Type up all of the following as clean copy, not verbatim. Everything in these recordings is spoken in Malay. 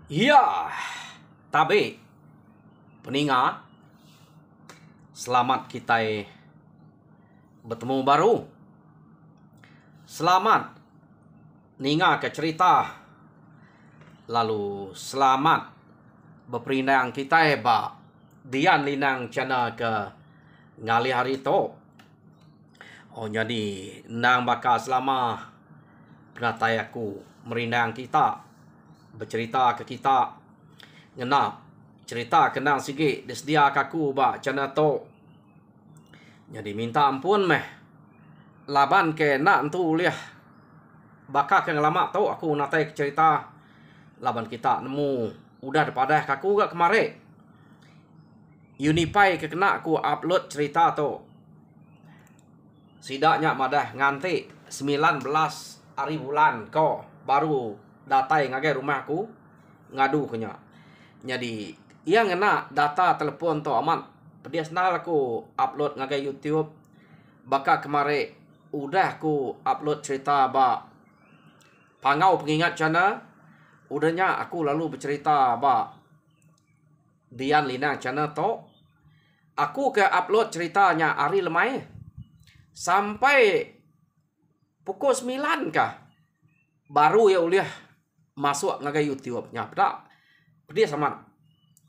Ya, tapi peninga, selamat kita bertemu baru. Selamat ninga ke cerita. Lalu selamat berperindang kita ba dian linang cana ke ngali hari to. Oh jadi nang bakal selama penatai aku merindang kita bercerita ke kita ngena cerita kenang sikit disdia kaku ba cana to. Jadi minta ampun meh laban ke nak tu liah bakal ke lama tu aku natai cerita laban kita nemu udah daripada kaku gak kemarin Unipai ke kena aku upload cerita tu sidaknya madah nganti 19 hari bulan ko baru datai ngagai rumahku ngadu kenya. Jadi ia ngena data telepon tu aman pedia senal aku upload ngagai YouTube baka kemarin udah aku upload cerita ba pangau pengingat cana udahnya aku lalu bercerita ba dian linang cana to aku ke upload ceritanya hari lemai sampai pukul 9 kah baru ya uliah masuk ngagai YouTube nya pedia sama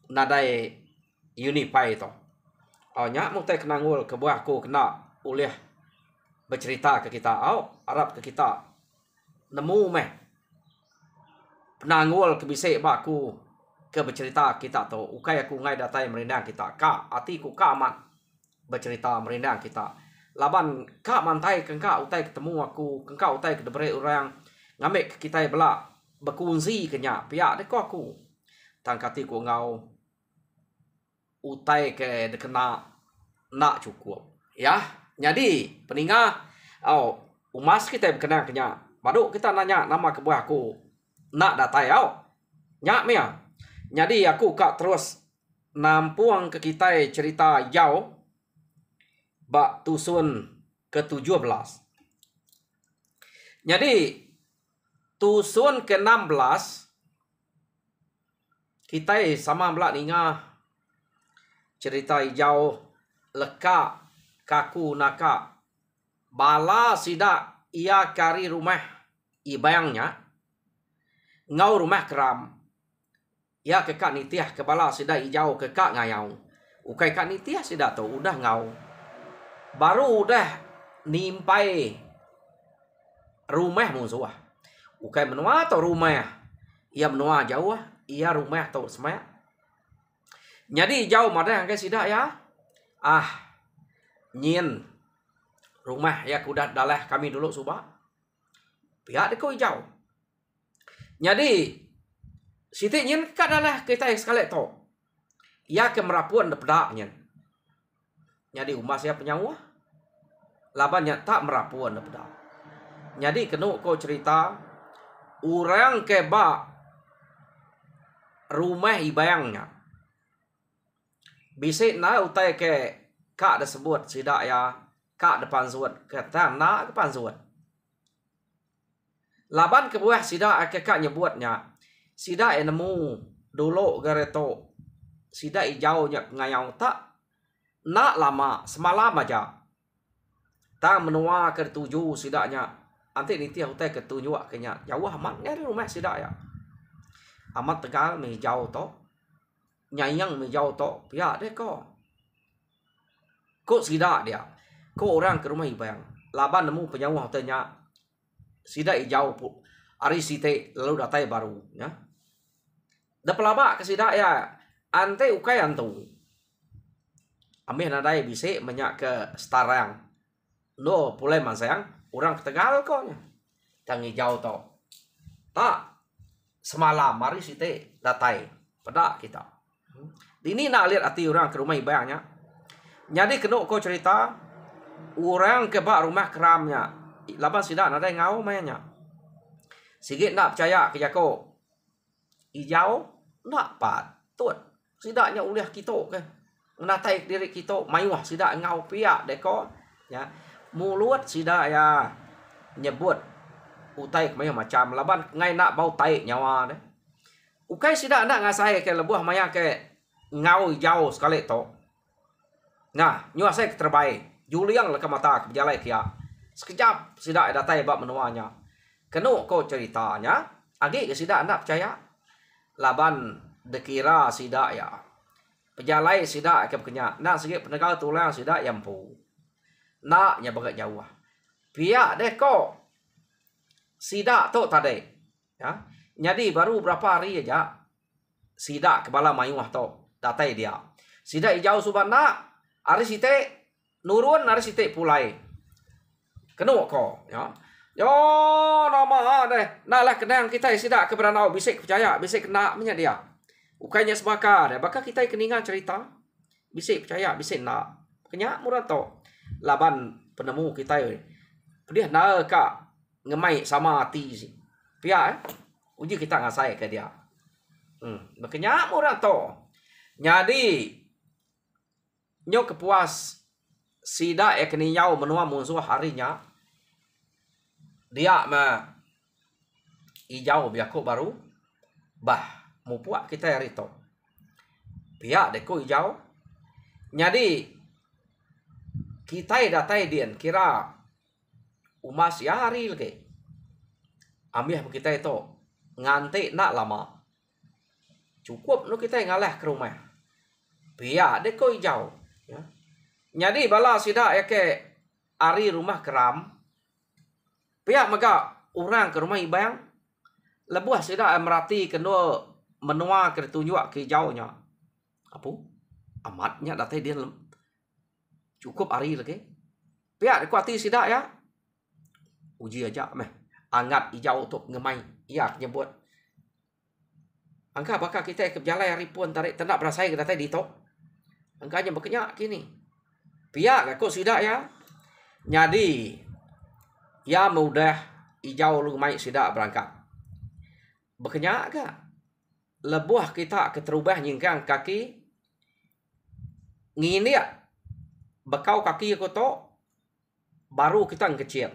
nadai Unipai to. Oh nya mu teh kenangul ke buah aku kena uliah bercerita ke kita Arab ke kita nemu meh penangul ke bisik ba aku ke bercerita kita to ukai aku ngai datai merindang kita ka atiku ka aman bercerita merindang kita laban ka mantai kengka utai ketemu aku kengka utai ke debre orang ngamek kita bela berkunzi kenya pihak deko aku tangkati ku ngau utai ke dekena nak cukup ya. Jadi peninga umas kita berkenang kenya baru kita nanya nama ke buah aku nak datai nyak mea. Jadi aku kak terus nampuang ke kita cerita jauh bak tusun ke-17. Jadi tusun ke-16 kita sama belak ninga cerita jauh leka kaku naka bala sida ia kari rumah ibayangnya ngau rumah keram ya kekak nitiah kepala sida ijau kekak ngayau ukai kak nitiah sida tu udah ngau baru udah nimpai rumah musuh ukai menua atau rumah ia menua jauh ia rumah atau semaya. Jadi jauh madah angkai sida ya nyin rumah ya kuda dalah kami dulu subah pihak deko jauh. Jadi siti nyin ka dalah kita sekali to ia ke merapuan depedak nyin. Jadi umas ya penyawa labannya tak merapuan depedak. Jadi kenu ko cerita orang ke ba rumah ibayangnya bisik na utai ke kak disebut sida ya kak depan suat kata na depan suat laban ke buah sida ke kak nyebutnya sida nemu dulu gareto sida ijau nya ngayau tak nak lama semalam aja tak menua ke-7 sidaknya anti niti utai ke-7 kenya jauh amat dari rumah sida ya amat tegal mi jauh to nyayang mi jauh to pihak deh ko sida dia ko orang ke rumah ibayang laban nemu penyawa hotelnya sida ijau ari site lalu datai baru ya da pelaba ke sida ya ante ukai antu amih nadai bisik menyak ke starang no pulai masayang orang ke tegal ko nya tangi jauh to tak semalam mari site datai pada kita ini nak lihat hati orang ke rumah ibayangnya. Jadi kena kau cerita orang ke bak rumah keramnya laban sida nadai ngau mainnya sikit nak percaya ke jako ijau nak patut sidaknya uliah kita ke menatai diri kita maiwah sida ngau pihak deko ya mulut sida ya nyebut utai kemaya macam laban ngai nak bau tai nyawa deh Ukai sida nak ngasai ke lebuh maya ke ngau jauh sekali to. Nah, nyu asai terbaik. Juliang leka mata ke berjalai kia. Sekejap sida datai bab menuanya. Kenu ko ceritanya, agi ke sida nak percaya. Laban dekira sida ya. Pejalai sida ke kenya. Nak sikit penegak tulang sida yampu. Nak nya bagat jauh. Pihak deh ko sida tu tadi. Ya. Jadi baru berapa hari aja sida kepala mayuah tu datai dia. Sida hijau suban nak hari site nurun hari site pulai. Kenu ko ya. Yo nama deh. Nalah kenang kita sida keberanau bisik percaya bisik kena punya dia. Ukainya sebakar ya. Bakal kita keningan cerita bisik percaya bisik nak. Kenya murah tu. Laban penemu kita dia nak kak ngemai sama hati si. Pihak uji kita ngasai ke dia. Makanya murah to. Jadi nyok kepuas sida kini yau menua musuh harinya. Dia ma ijau biako baru. Bah, mupuak kita hari to. Pihak deko ijau. Jadi kita datai dian kira umas ya hari lagi. Ambil kita itu nganti nak lama. Cukup nu kita ngalah ke rumah. Biar dek kau hijau. Ya. Jadi bala sida ke ari rumah keram. Biar maka orang ke rumah ibang. Lebuh sida merati kedua menua ke tunjuk ke hijaunya. Apa? Amatnya datai dia cukup ari lagi. Biar kuati sida ya. Uji aja meh. Angat hijau untuk ngemai. Ya nyebut. Angka bakal kita ke berjalan hari pun tarik tendak berasai kita tadi to. Angkanya berkenyak kini. Pihak kok sida ya. Jadi ya mudah hijau lu mai sida berangkat. Berkenyak ke? Lebuh kita keterubah nyingkang kaki. Ngini ya. Bekau kaki aku to. Baru kita kecil.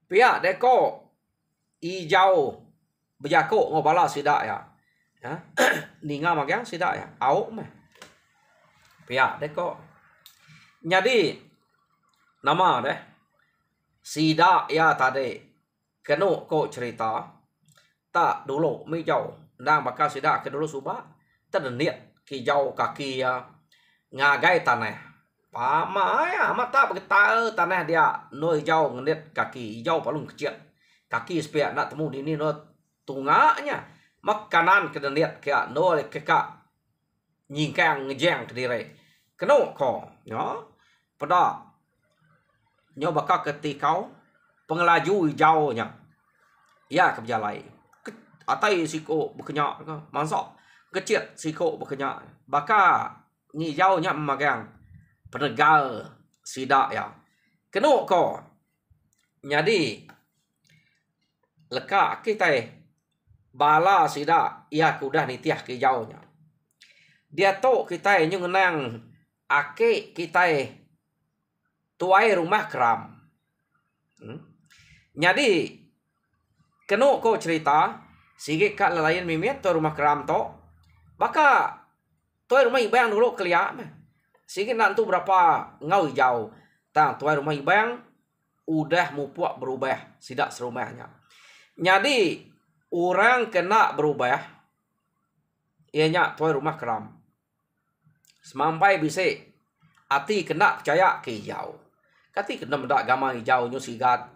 Pihak deko hijau berjakuk ngobala sida ya. Ya. Ninga magang sida ya. Au mah. Pihak deko. Jadi nama deh. Sida ya tadi. Kenu ko cerita. Tak dulu mi jauh. Nang bakal sida ke dulu subah. Terdeniat ki jauh kaki ya. Ngagai tanah. Pama ya mata bergetar tanah dia noi hijau ngenit kaki hijau paling kecil kaki sepia nak temu di ni no tungaknya makanan kedenit kia noi keka nyingkang ngejeng ke diri kenu ko ya pada nyo bakal ketikau pengelaju hijau nya ya ke berjalai atai siko berkenyak mansok kecil siko berkenyak bakal ni hijau nya magang penegal sida ya. Kenu ko. Jadi leka kita bala sida ia kudah nitiah ke jauhnya. Dia to kita nyungenang ake kita tuai rumah keram. Jadi kenu ko cerita sige kak lelayan mimit to rumah keram to. Baka tuai rumah ibang dulu kelia mah. Sikit nanti berapa ngau hijau. Tang tuai rumah ibang udah mupuak berubah sidak serumahnya. Jadi orang kena berubah ianya tuai rumah keram. Semampai bisa hati kena percaya ke hijau. Kati kena mendak gamang hijau nyo sigat.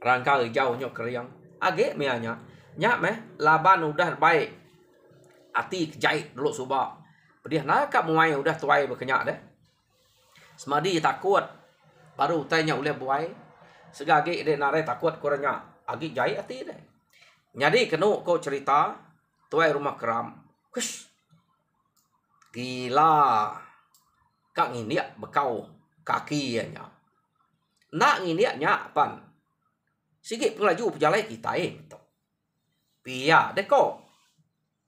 Rangka hijau nyo keriang. Age mianya. Nyak meh laban udah baik. Hati kejait dulu subak. Dia nak muai udah tuai berkenyak deh. Semadi takut baru tanya oleh buai. Segagi dia nare takut kurangnya. Agi jai hati deh. Jadi kenu ko cerita tuai rumah keram. Kush. Gila. Kak nginiak bekau kaki nya. Nak nginiaknya pan. Sikit pengelaju pejalai kita Pia deh ko.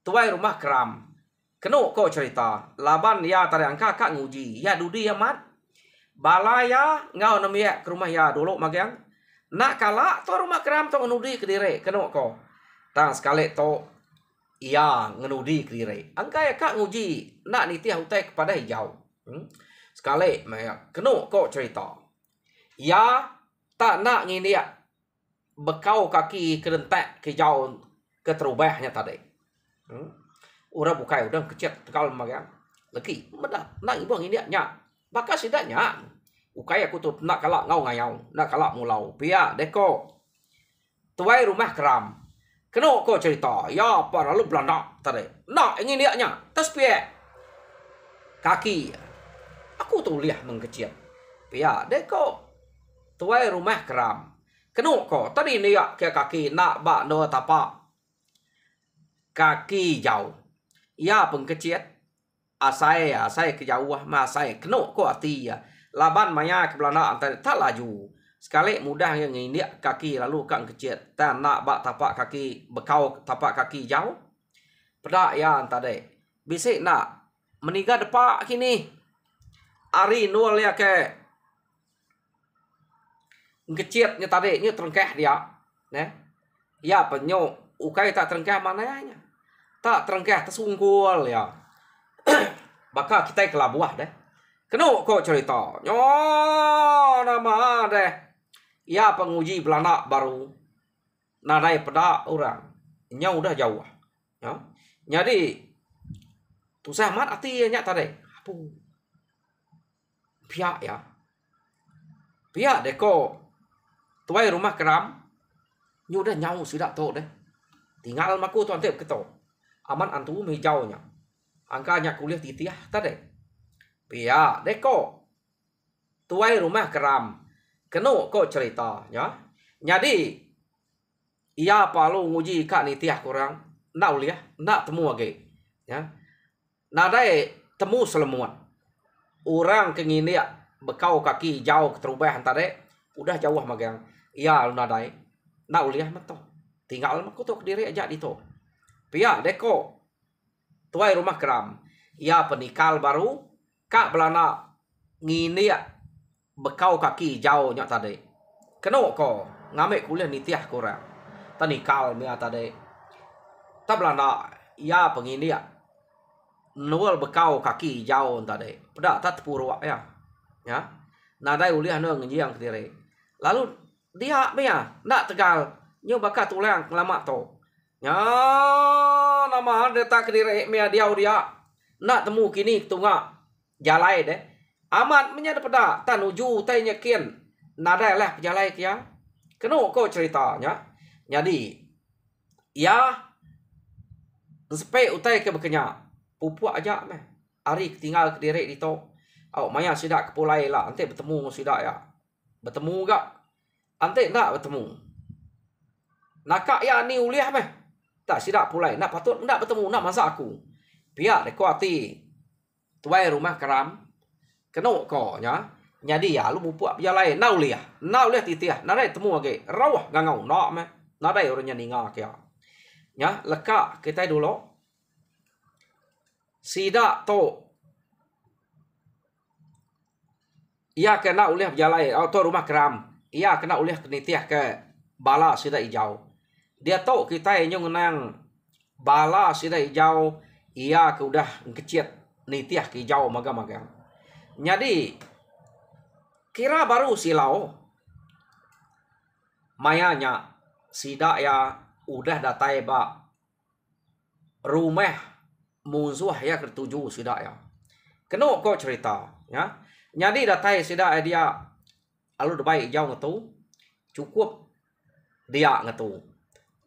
Tuai rumah keram. Kenu ko cerita. Laban ya tariangka kak nguji. Ya dudi amat. Balaya ngau namia ke rumah ya dulu magang. Nak kala to rumah keram to nudi ke dire. Kenu ko. Tang sekali to ia ngenudi kediri. Angkai kak nguji nak nitiah utai kepada hijau. Sekali kena kok cerita. Ia tak nak nginiak bekau kaki kerentak ke jauh ke terubahnya tadi. Orang bukai udah kecil tekal magang. Lagi medah nak ibu nginiak nyak. Bakal sidaknya ukai aku tu nak kalak ngau ngayau, nak kalak mulau. Pia deko. Tuai rumah keram. Kena kau cerita, ya apa lalu Belanda tadi. Nak ingin lihatnya, tas pia. Kaki. Aku tu lihat mengkecil. Pia deko. Tuai rumah keram. Kena kau tadi lihat ke kaki nak bak no tapak. Kaki jauh. Ya pengkecil. Asai kejauh masai. Kena kau hati ya. Laban maya ke Belanda antara tak laju. Sekali mudah yang ini kaki lalu kan kecil. Tak nak bak tapak kaki, bekau tapak kaki jauh. Pedak yang tadi. Bisik nak meninggal depak kini. Ari nol ya ke. Kecilnya tadi, ini terengkah dia. Ya penyok. Ukai tak terengkah mananya. Tak terengkah tersungkul ya. Bakal kita kelabuah deh. Kena kok cerita. Nama deh. Ya penguji Belanda baru. Nadai pedak orang. Nya udah jauh. Ya. Jadi. Tusah mat artinya tadi. Apa? Pihak ya. Pihak deh kok. Tuai rumah keram. Nya udah nyau sudah tu deh. Tinggal maku tuan tip keto. Aman antu hijaunya. Angkanya kuliah titiah tadi. Pihak deh kok. Tuai rumah keram. Kena kok cerita ya. Jadi ia perlu nguji kak nitiah kurang. Nak uliah, nak temu lagi. Ya. Nadai temu selemuan. Orang kengini bekau kaki jauh keterubah tadi. Udah jauh magang. Ia nadai. Nak uliah matoh. Tinggal maku tu kediri aja di tu. Pihak deko. Tuai rumah keram. Ia penikal baru. Kak Belanda ngini bekau kaki jauh nyak tadi. Kena ko ngambil kuliah nitiah kurang. Tani kal mia tadi. Tak Belanda ia pengini nual bekau kaki jauh tadi. Pedak tak tepuruk ya. Ya. Nadai uliah no ngiang kediri. Lalu dia mia nak tegal nyu bakat tulang lama to. Ya nama dia tak kediri mia dia nak temu kini tunga jalai deh. Amat menyada pada tanuju tay nyakin nada lah pejalai kia. Kena kau ceritanya. Jadi ya sepe utai ke bekenya. Pupuk aja meh. Ari tinggal kediri di to. Au maya sidak kepulai lah. Ante bertemu sidak ya. Bertemu gak. Ante nak bertemu. Nakak ya ni uliah meh. Tak sidak pulai. Nak patut nak bertemu nak masa aku. Pihak deko hati. Tuai rumah keram. Kena ko nya. Jadi ya lu bupuk dia lain nau liah. Nau liah titiah. Nadai temu lagi. Rawah gangau nak meh. Nadai orangnya ninga kia. Ya, lekak kita dulu. Sidak to. Ia kena uliah dia lain. Atau rumah keram. Ia kena uliah kenitiah ke bala sidak hijau. Dia tahu kita yang ngenang bala sidak hijau. Ia ke udah kecil nitiah ke hijau magang-magang. Jadi kira baru silau mayanya sidak ya udah datai ba rumah musuh ya ketujuh sidak ya. Kena kok cerita ya. Jadi datai sidak dia alu debai jauh ngetu cukup dia ngetu.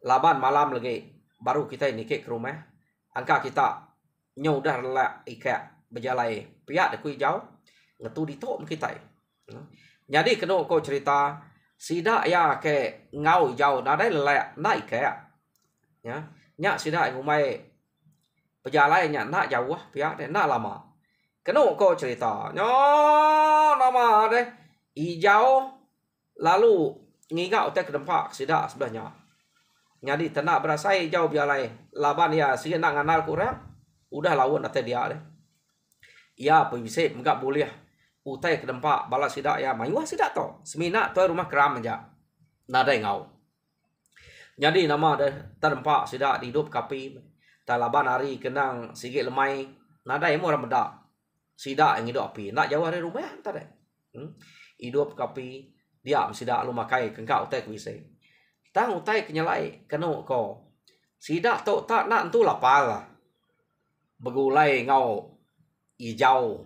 Laban malam lagi baru kita nikik ke rumah. Angka kita nyu udah relak ikat berjalai pihak dekui jauh ngetu di tok kita. Jadi kena kau cerita sidak ya ke ngau jauh nadai lelak naik ke ya. Nyak sidak ngumai berjalai nyak nak jauh pihak dia nak lama. Kena kau cerita. Nyo nama deh hijau lalu ngigau utek dempak sidak sebelahnya. Jadi tenak berasa hijau berjalai laban ya sih nak nganal kurang udah lawan atas dia deh. Ya bisa enggak boleh utai ke dempak balas sidak ya mayuah sidak to. Semina tu rumah keram aja. Nada ngau. Jadi nama ada terdempak sidak hidup kapi. Talaban hari kenang sikit lemai. Nadai mo orang bedak. Sidak yang hidup api. Nak jauh dari rumah tak ada. Hidup kapi. Dia sidak lu makai kengkau utai kuisai. Tang utai kenyalai kena ko. Sidak tok tak nak tu lapal lah. Begulai ngau hijau.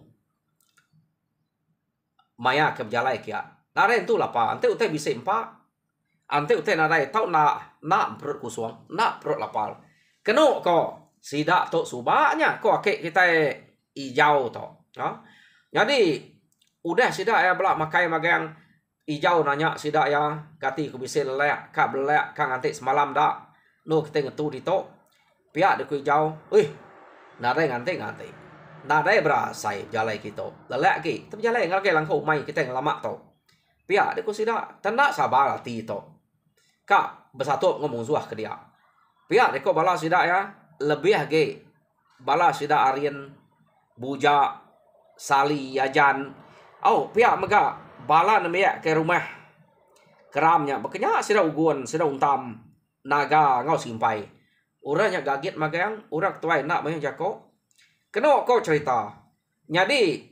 Maya ke berjalai kia. Nadai tu lapal. Ante utai bisa empat. Ante utai nadai tau nak perut kusung. Nak perut lapal. Kena ko. Sidak tok subaknya. Ko akik kita hijau tok. Jadi udah sidak ya belak makai magang hijau nanya sidak ya kati ku bisa lelak kak belak kang antik semalam dak no kita ngetu di tok pihak de ku hijau nadai ngantik nadai berasai jalai kita lelak ki tapi jalai ngal ke langkau mai kita ngelamak tok pihak de ku sidak tendak sabar hati tok kak bersatu ngomong zuah ke dia pihak de ku bala sidak ya lebih ge bala sidak arian buja sali ajan pihak mega bala namanya ke rumah keramnya bekenya sida ugun sida untam naga ngau simpai urangnya gaget magang urang tuai nak mayang jako kena kau cerita jadi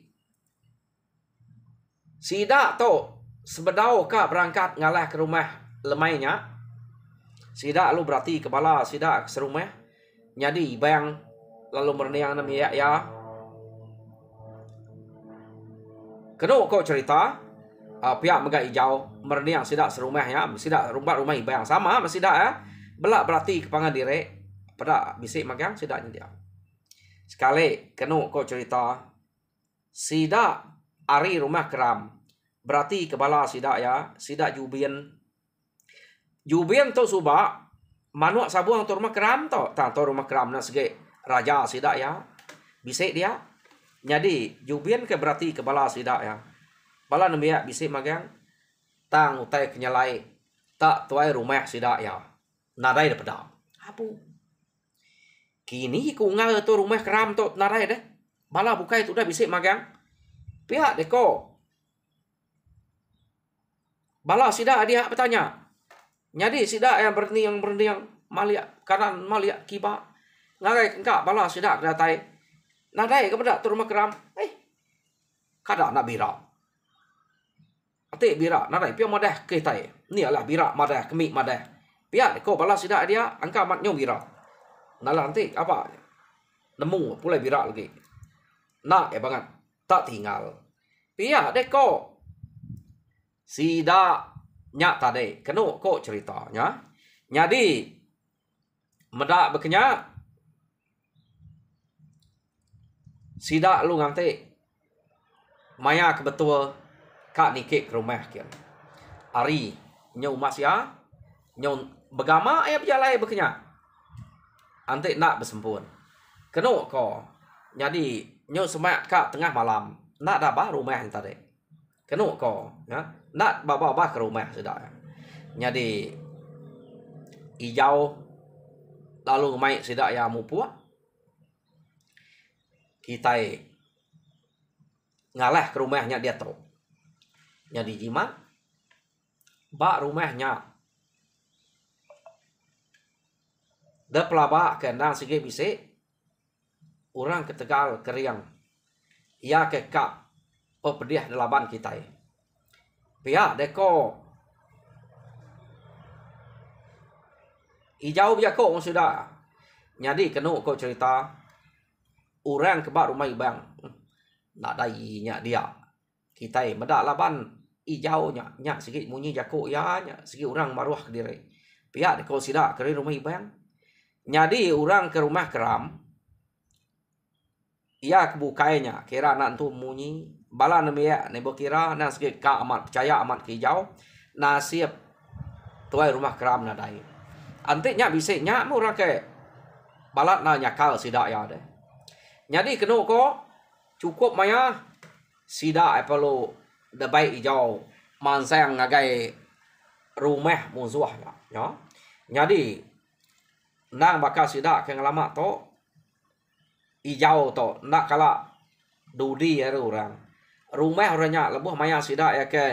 sida to sebedau ka berangkat ngalah ke rumah lemainya sida lu berarti kepala sida ke serumah jadi bayang lalu merniang namanya ya kena kau cerita pihak megak hijau merniang sidak serumahnya sidak rumah bayang sama masih dak ya belak berarti kepangan direk pada bisik magang sidaknya dia sekali kena kau cerita sidak ari rumah keram berarti kepala sidak ya sidak jubian tu subak manuak sabuang tu rumah keram tu rumah keram na segi raja sidak ya bisik dia jadi jubian ke berarti kepala sidak ya bala nambia bisik magang tang utai kenyalai tak tuai rumah sidak ya nadai dapeda apu kini ku ngal tu rumah keram tu nadai deh bala bukai tu dah bisik magang pihak deko bala sidak dia bertanya jadi sidak yang berniang maliak kanan maliak kiba ngagai engkak bala sidak datai nadai kepada tu rumah keram kada nak birak ate birak nadai pia madah ke tai ni adalah birak madah kemik madah pia ko bala sidak dia angka mat nyom birak nalah nanti apa nemu pulai birak lagi nak banget tak tinggal pia deko sidak nyak tadi kena ko ceritanya jadi medak bekenya sidak lu nganti maya kebetul kak nikik ke rumah kian ari nyau masya nyau begama ayah berjalai bekenya antik nak bersempun kena ko jadi nyau semak kak tengah malam nak dah bah rumah yang tadi kena ko ya nak bawa ke rumah sudah jadi hijau lalu mai sidak ya mupua kita ngalah ke rumahnya dia tu jadi jimat bak rumahnya dah pelabak kena sige bisik orang ke Tegal keriang ia ke kak pepediah delaban kita pihak deko hijau biako sudah jadi kena kau cerita orang kebak rumah ibang nak dainya dia kita medak laban hijau nya sikit munyi jako ya nya sikit orang maruah ke diri pihak deko sidak ke rumah ibang jadi orang ke rumah keram ia kebukainya kira nak tu munyi bala nemia nebo kira nak sikit ka amat percaya amat ke hijau nasib tuai rumah keram na dai antiknya bisiknya orang ke balat na nyakal sidak ya deh jadi kena ko cukup maya sidak perlu debai hijau mansang ngagai rumah musuh ya jadi nang bakal sidak ke ngalamak to hijau to nak kala dudi ya orang rumah orangnya lebuh maya sidak ya ke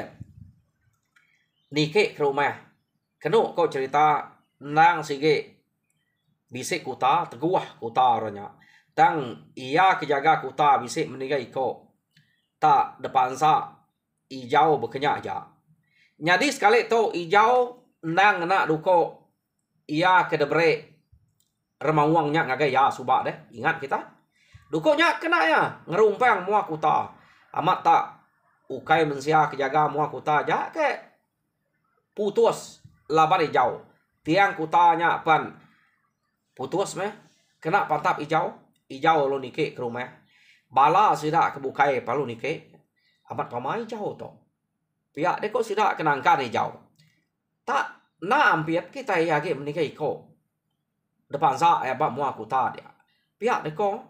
nikik ke rumah kena ko cerita nang sige bisik kuta teguah kuta orangnya. Tang ia kejaga kuta bisik menigai ko. Tak depan sa ijau berkenyak aja. Jadi sekali tu ijau nang nak duko ia kedebre remawangnya ngagai ya subak deh. Ingat kita. Dukonya kena ya ngerumpang mua kuta. Amat tak ukai mensia kejaga mua kuta aja ke putus laban ijau. Tiang kutanya pan putus meh. Kena pantap ijau. Ijau lo nike ke rumah. Bala sida kebukai palu nike. Amat pamai ijau to. Pihak deko sida kenangkan ijau. Tak na ampiat kita ya ke menike iko. Depan sa bak mua kuta dia. Pihak deko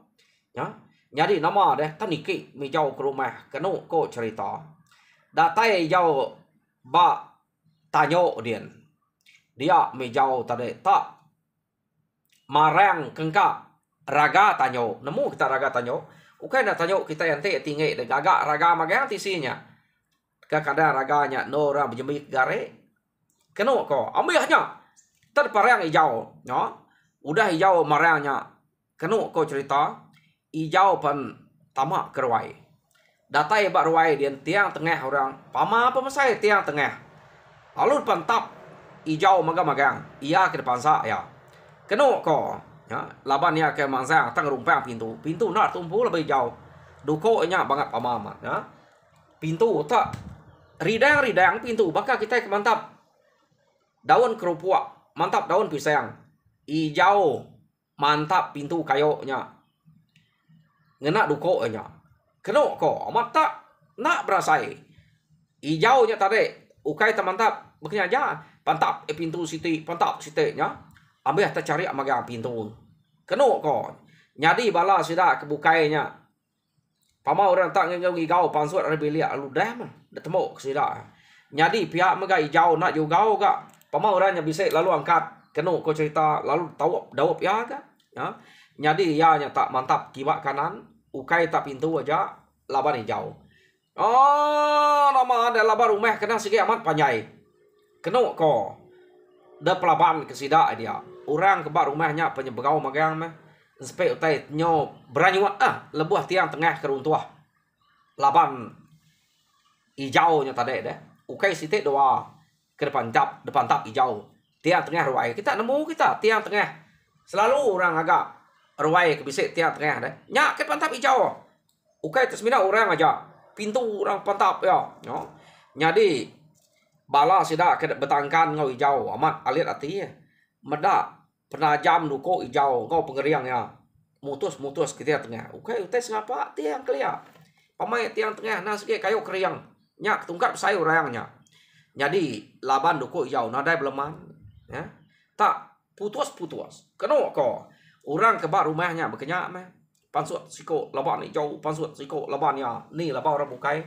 ya. Jadi nama deh tan nike mi jau ke rumah kenu ko cerita. Datai ijau ba tanyo dian. Dia mi jau tadi tak marang kengka raga tanyo. Nemu kita raga tanyo. Ukai nak tanyo kita yang tinggi de gagak raga magang tisinya. Kadang raganya nora berjemik gare. Kenu ko ambilnya. Terparang hijau, no. Udah hijau marangnya. Kenu ko cerita hijau pan tamak kerwai. Datai bak ruai dia tiang tengah orang. Pama pemasai tiang tengah. Lalu pantap hijau magang-magang. Ia ke depan saya. Kenu ko ya, laban ya ke mangsang tang rumpang pintu. Pintu nak tumpu lebih jauh. Duko nya banget pamamat ya. Pintu tak ridang pintu bakal kita ke mantap. Daun kerupuk, mantap daun pisang. Hijau mantap pintu kayoknya. Ngena duko nya. Kenu ko amat tak nak berasai. Hijau nya tadi ukai mantap beknya aja. Pantap pintu siti, pantap siti nya. Ambil kita cari amagang pintu. Kenu ko. Jadi bala sida kebukainya. Pama orang tak ngigau pansut ada bilik ludah mah. Dah temu sida. Jadi pihak mega hijau nak jugau gak. Pama orangnya bisa lalu angkat. Kenu ko cerita lalu tahu dawap ya gak. Ya. Jadi ya nya tak mantap kibak kanan. Ukai tak pintu aja laban hijau. Oh, nama ada laban rumah kena sikit amat panjai. Kenu ko. Dah pelaban ke sida dia. Orang kebak rumahnya penyebegau magang mah. Sampai utai nyo beranyuat lebuh tiang tengah keruntuah. Laban hijau nya tadi deh. Ukai sitik doa ke depan tap hijau. Tiang tengah ruai. Kita nemu kita tiang tengah. Selalu orang agak ruai ke bisik tiang tengah deh. Nyak ke depan tap hijau. Ukai tersmina orang aja. Pintu orang pantap ya. No. Jadi bala sida ke betangkan ngau hijau amat alit hati ya. Medak penajam duko hijau kau pengeriangnya mutus kita tengah. Oke utai ngapa tiang kelia. Pamai tiang tengah nas ke kayu keriang. Nyak tungkat sayur rayangnya. Jadi laban duko hijau nadai beleman ya. Tak putus. Keno ko orang kebak rumahnya berkenyak mah. Pansut siko laban hijau pansut siko labannya. Ni laban orang bukai.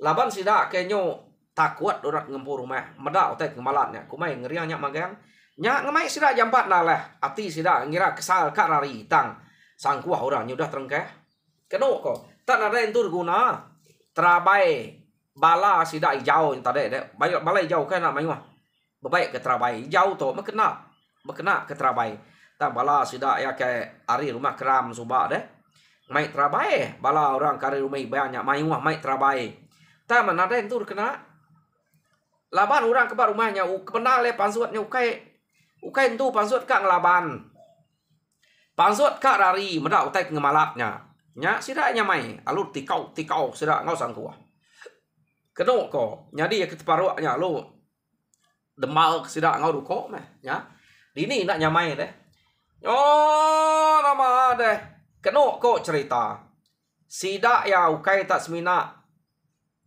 Laban sida kenyo takut orang ngempur rumah. Medak utai kemalatnya. Kumai ngeriangnya magang. Nya ngemai sida jam 4 nah lah. Ati sida ngira kesal kak rari tang. Sangkuah orangnya udah terengkeh. Keno ko. Tak ada yang tur guna. Terabai. Bala sida hijau yang tadi deh. Bala hijau kan nak mayu. Bebaik ke terabai. Hijau tu mekena. Mekena ke terabai. Tak bala sida ya ke ari rumah keram subak deh. Mai terabai. Bala orang kari rumah banyak mayu mai terabai. Tak mana ada yang tur kena. Laban orang kebar rumahnya. Kepenal le pansutnya ukai. Ukai itu pansut kak ngelaban. Pansut kak rari. Medak utai ngemalatnya. Nya sida nyamai. Alur tikau sida ngau sangkuah. Keno ko. Jadi ya keteparuaknya lu. Demal sida ngau duko meh. Ya. Dini nak nyamai deh. Oh nama deh. Keno ko cerita. Sida ya ukai tak semina.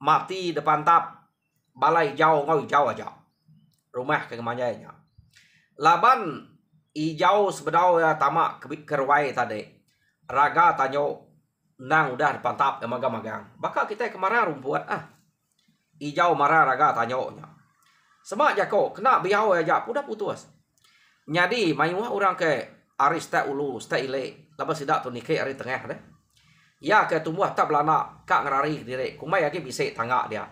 Mati depan tap. Balai hijau ngau hijau aja. Rumah kegemanyainya. Laban hijau sebedau ya tamak kerwai tadi. Raga tanyo nang udah depan tap magang-magang. Bakal kita kemarin rumput hijau marah raga tanyo nya. Semak jako kena biau aja udah putus. Jadi mayuah orang ke aris tak ulu tak ile. Lepas sidak tu nike ari tengah deh. Ya ke tumbuh tak belana kak ngerari diri. Kumai lagi bisa tangga dia.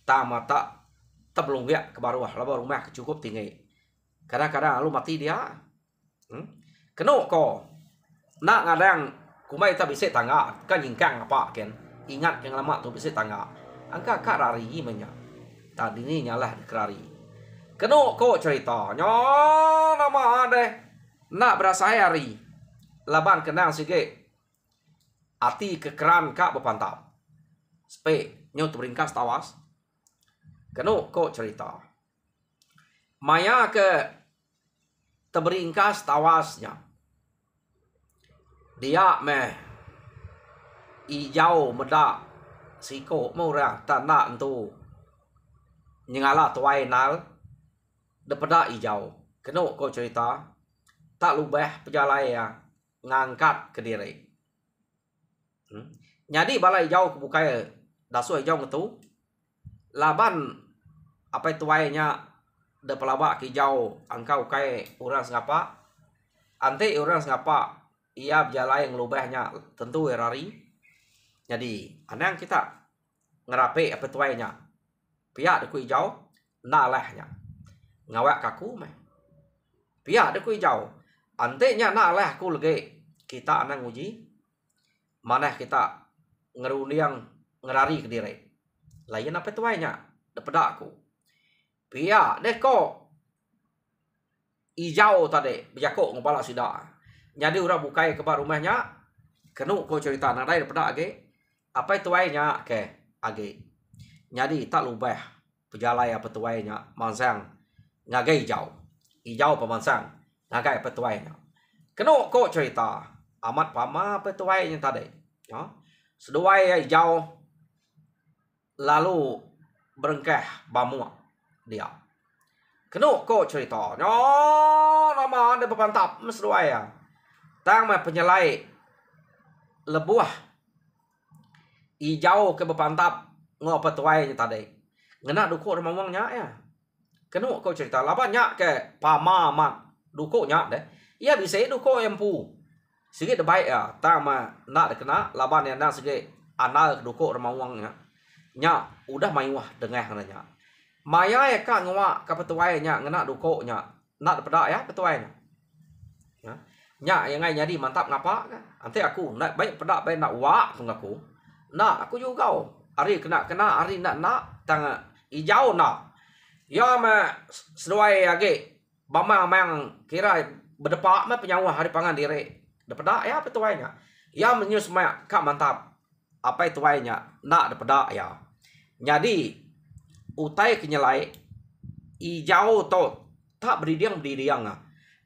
Tamata teblung ya ke bawah. Lepas rumah cukup tinggi. Kadang-kadang lu mati dia. Keno ko nak ngadang kumai ta bise tangga kan ingkang apa ken. Ingat yang lama tu bise tangga. Angka kak rari menya. Tadi ni nyalah kerari. Keno ko cerita. Nyo nama ade. Nak berasa hari. Laban kenang sige. Ati kekeran kak berpantap. Spe nyo tu beringkas tawas. Keno ko cerita. Maya ke terberingkas tawasnya. Dia meh ijau medak siko murah tanah tu nyengala tuai nal depada ijau. Keno ko cerita tak lubeh pejalai ya ngangkat ke diri. Jadi balai ijau kebukai dasu ijau itu laban apa tuainya de pelabak hijau angkau kai orang sengapa ante orang sengapa ia berjalan yang lubahnya tentu erari. Jadi anang kita ngerape apa tuainya pihak deku hijau nalahnya ngawak kaku meh pihak deku hijau ante nya nalah aku lagi kita anang uji mana kita ngeruniang ngerari ke diri lain apa tuainya depada aku pia deko ijau tadi berjakok ngepala sida. Jadi orang bukai ke rumahnya kenu ko cerita nadai daripada age apa itu wainya ke age. Jadi tak lubah pejalai apa tu wainya mansang ngagai ijau. Ijau pemansang ngagai apa tu wainya. Kenu ko cerita amat pama apa tu wainya tadi. Ya. Seduai ijau lalu berengkeh bamua dia. Kenu ko cerita. Nyo nama ada berpantap mesduai ya. Tang mah penyelai lebuah ijau ke berpantap ngopo tuai tadi. Ngena duko remawangnya ya. Kenu ko cerita labanya ke pama mak duko nya deh. Ia bisa duko empu. Sikit baik ya. Tang mah nak kena laban yang nak sikit anal duko remawangnya. Nya udah mayuah dengah nya. Maya ya kak ngwa ka petuai nya ngena duko nya. Nak pedak ya petuai nya. Ya. Nya yang ngai jadi mantap ngapa kan? Nanti aku nak baik pedak baik nak wak pun aku. Nak aku juga. Hari kena hari nak tang hijau nak. Ya ma sesuai lagi. Bama mang kira berdepak mah penyawa hari pangan diri. Depedak ya petuai nya. Ya menyus mak kak mantap. Apa itu nya nak depedak ya. Jadi utai kenyelai hijau to tak beridiang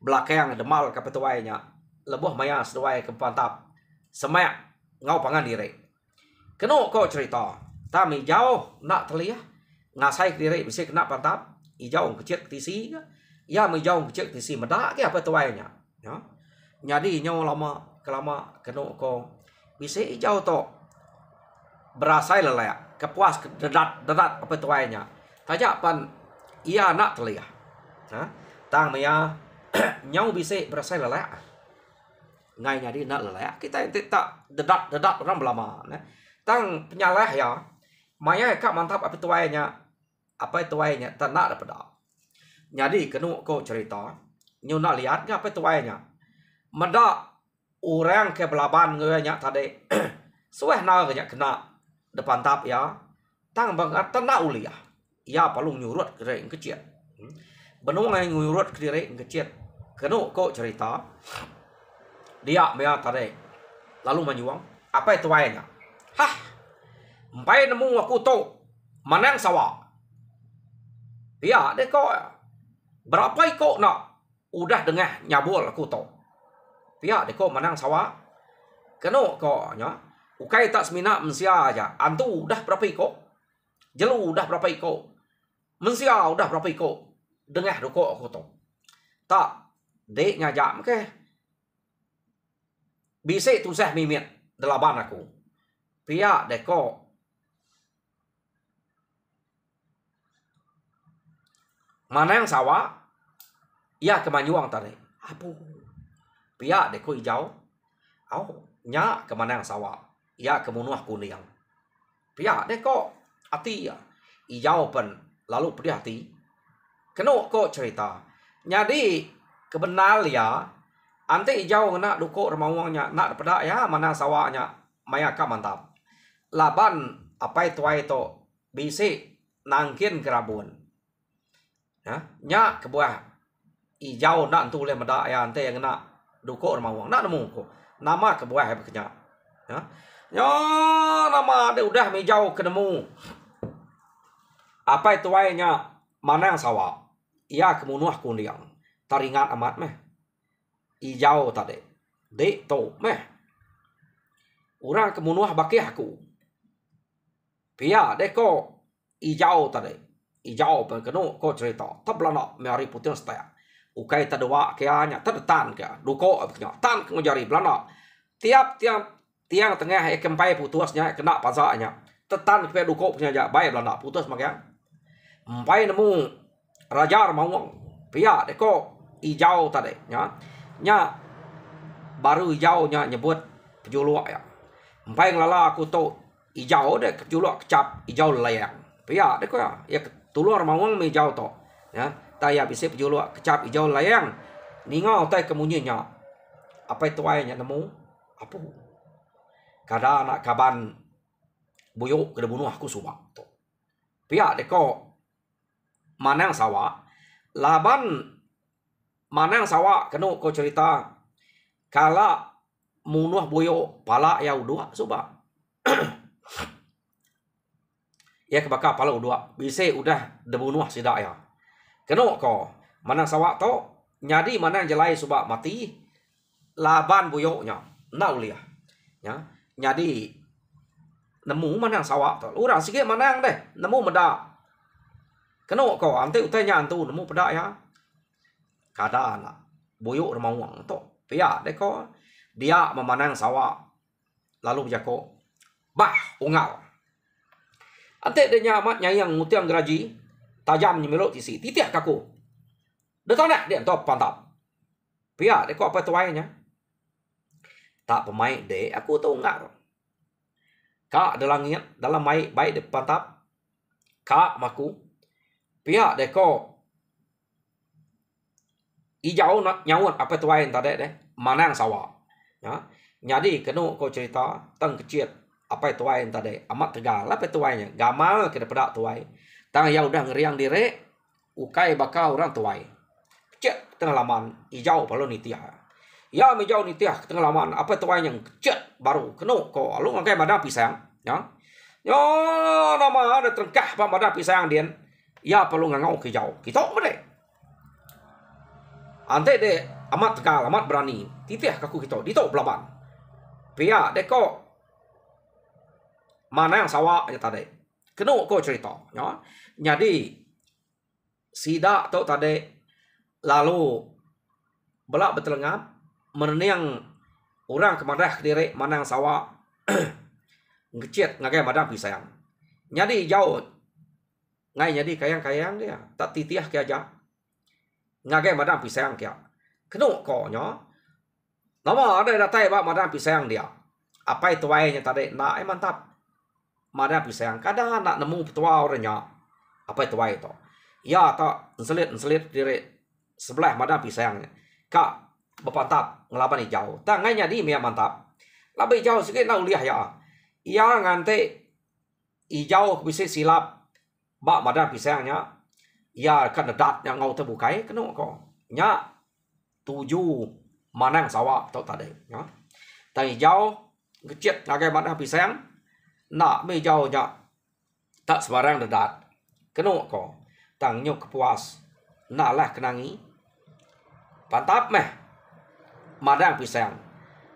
belakang demal ke petuainya lebuh maya seduai ke pantap semak ngau pangan diri. Kenu ko cerita tam hijau nak terliah ngasai diri bisa kena pantap hijau kecil tisi ya hijau kecil tisi medak ke apa tuainya ya. Jadi nyaw lama kelama kenu ko bisa hijau to berasai lelak kepuas dedat apa tuainya tajak pan ia nak terliah. Ha? Tang maya nyau bisa berasa lelak. Ngai jadi nak lelak. Kita tak dedat orang belama. Tang penyalah ya. Maya kak mantap apa tuainya. Apa tuainya tak nak dapat. Jadi kenu ko cerita. Nyu nak lihat apa tuainya. Meda orang ke belaban ngenya tadi. Sueh na kena depan tap ya. Tang bangat tak nak uliah. Ya palung nyurut kering kecil. Benung ngai nyurut kering kecil. Kenu ko cerita. Dia mea tadi. Lalu menyuang. Apa itu wainya? Hah. Mpai nemu aku tu. Manang sawa. Ya deh kok. Berapa ikut nak. Udah dengah nyabul aku tu. Ya deh kok manang sawa. Kenu kok nya. Ukai tak semina mensia aja. Antu udah berapa ikut. Jelu udah berapa ikut. Mensia udah berapa ikut. Dengah doko aku tu. Tak. Dek ngajak ke. Bisa tusah mimit. Delaban aku. Pia deko. Mana yang sawa. Ia kemanyuang tadi. Apu. Pia deko hijau. Oh. Nya kemana yang sawa. Ia kemunuah kuning. Pia deko. Hati ya. Hijau pun. Lalu pedih hati. Kenu ko cerita. Jadi kebenar ya ante ijau ngena duko remawangnya nak pada ya mana sawanya maya ka mantap. Laban apai tuai to bisi nangkin kerabun. Ya, nya kebuah ijau nak tu le mada ya ante ngena duko remawang nak nemu ko. Nama kebuah he bekenya. Ya. Nyo nama de udah mijau kenemu. Apai tuai nya mana sawa. Ia kemunuh kundiang. Taringat amat meh. Ijau tadi. Dek to meh. Orang kemunuh baki aku. Pia deko ijau tadi. Ijau penkenu ko cerita. Tablana mari putih setia. Ukai tadwa kianya tadetan kia. Duko abknya. Tan ngejari belana. Tiap tiang tengah kempai putusnya kena pasaknya. Tetan ke duko punya aja. Baik belana putus makanya. Empai nemu raja mawang. Pia deko ijau tadi. Nya baru ijau nya nyebut pejuluak ya. Empai ngelala aku tahu ijau dek pejuluak kecap ijau layang. Pia deko ya. Ya tulur mawang me ijau to. Ya. Taya bisa pejuluak kecap ijau layang. Ningau tai kemunyinya. Apa itu ayahnya nemu? Apa? Kada anak kaban buyuk kena bunuh aku subak to. Pia deko manang sawa. Laban manang sawa kena ko cerita kala munuh buyuk pala ya udua subak. Ya kebaka pala udua. Bisa udah debunuh sidak ya. Kena ko manang sawa to nyadi manang jelai subak mati laban buyuknya nauliah ya nyadi nemu manang sawa to urang sikit manang deh nemu meda kena ko ante utanya antu nemu peda ya kada anak buyuk remawang to pia deh ko dia memanang sawa lalu jako bah ungal ante de nyamat nyayang mutiang geraji tajam nyemelok tisi titiak kaku dekat nak dia top pantap pia deko apa tuainya tak pemain de aku tahu enggak kak de langit dalam baik de pantap kak maku pia deko ijau nak nyawut apa tuain tadi deh manang sawa ya jadi kena ko cerita tang kecil apa tuain tadi amat tegal apa tuainya gamal ke depan tuai tang ya udah ngeriang diri ukai bakal orang tuai cek tengah laman hijau perlu nitiah ya hijau nitiah tengah laman apa tuai yang cek baru kena ko lu ngakai badan pisang ya yo nama ada terengkah pa badan pisang dia ya perlu ngangau hijau kita boleh ante de amat tegal amat berani titiah kaku kita dito belaban pia deko mana yang sawa aja tadi kena ko cerita ya jadi sidak tu tadi lalu belak bertelengap meneniang orang kemadah diri mana yang sawa ngecit ngagai madam pisang jadi jauh ngai jadi kayang dia tak titiah ke aja ngagai madam pisang kia kena ko nya nama ada datai ba madam pisang dia apa itu wainya tadi nak mantap madam pisang kadang nak nemu petua orangnya apa itu wai to ya tak selit diri sebelah madam pisangnya kak bepantap ngelaban hijau tangannya di mia mantap lebih hijau sikit nak uliah ya ia ngante hijau bisa silap bak madam pisangnya ia kan dedat yang ngau terbukai kena kok nya tuju manang sawah tau tadi ya tang hijau kecil ngagai madam pisang nak me hijau nya tak sebarang dedat kena kok tang nyok kepuas nak lah kenangi pantap meh madang pisang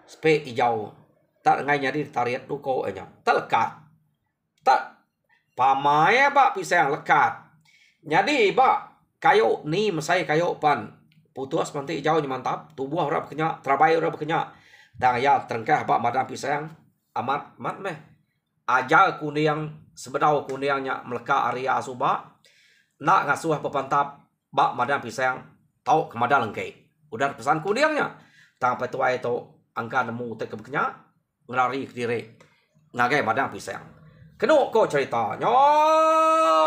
spe hijau tak ngai nyadi tariat duko nya tak lekat tak pamaya ba pisang lekat nyadi ba kayu ni mesai kayu pan putus nanti hijau nya mantap tubuh ora bekenya terabai ora bekenya tang ya terengkah ba madang pisang amat mat meh aja kuniang sebedau kuniangnya meleka area suba nak ngasuh pepantap bak madang pisang tau kemada lengkai udah pesan kuniangnya tang petuai itu angka nemu te kebeknya ngelari ke diri ngagai madang pisang kena ko cerita nyo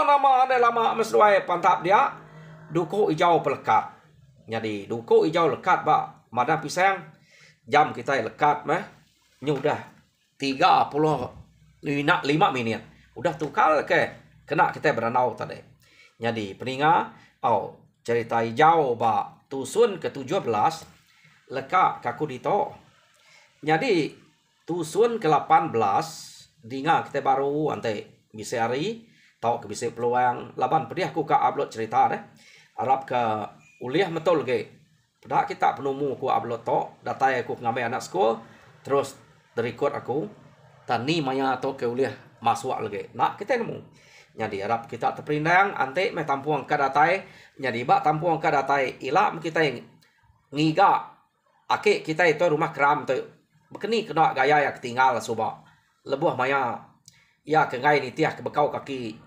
nama ada lama mesduai pantap dia duko hijau pelekat jadi duko hijau lekat bak Madang pisang jam kita lekat mah udah 35 minit. Udah tukar ke kena kita beranau tadi. Jadi peninga cerita hijau ba tusun ke-17 leka kaku dito. Jadi tusun ke-18 dinga kita baru ante bisa hari tau ke bisa peluang laban pedih aku ka upload cerita deh. Arab ke uliah betul ke. Pada kita penemu ku upload to data aku ngambil anak sekolah terus record aku tani maya to ke uliah masuk lagi. Nak kita nemu. Jadi harap kita terperindang ante me tampuang ka datai jadi ba tampuang ka datai ila kita yang ngiga ake kita itu rumah keram tu bekeni kena gaya yang ketinggal suba lebuh maya ya ke ngai ni tiah ke bekau kaki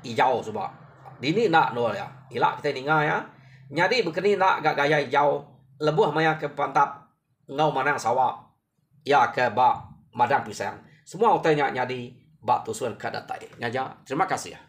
hijau suba dini nak no ya ila kita ninga ya jadi bekeni nak gak gaya hijau lebuh maya ke pantap ngau manang sawah ya ke ba madang pisang semua utanya jadi bak tusuan kadatai. Nyaja, terima kasih ya.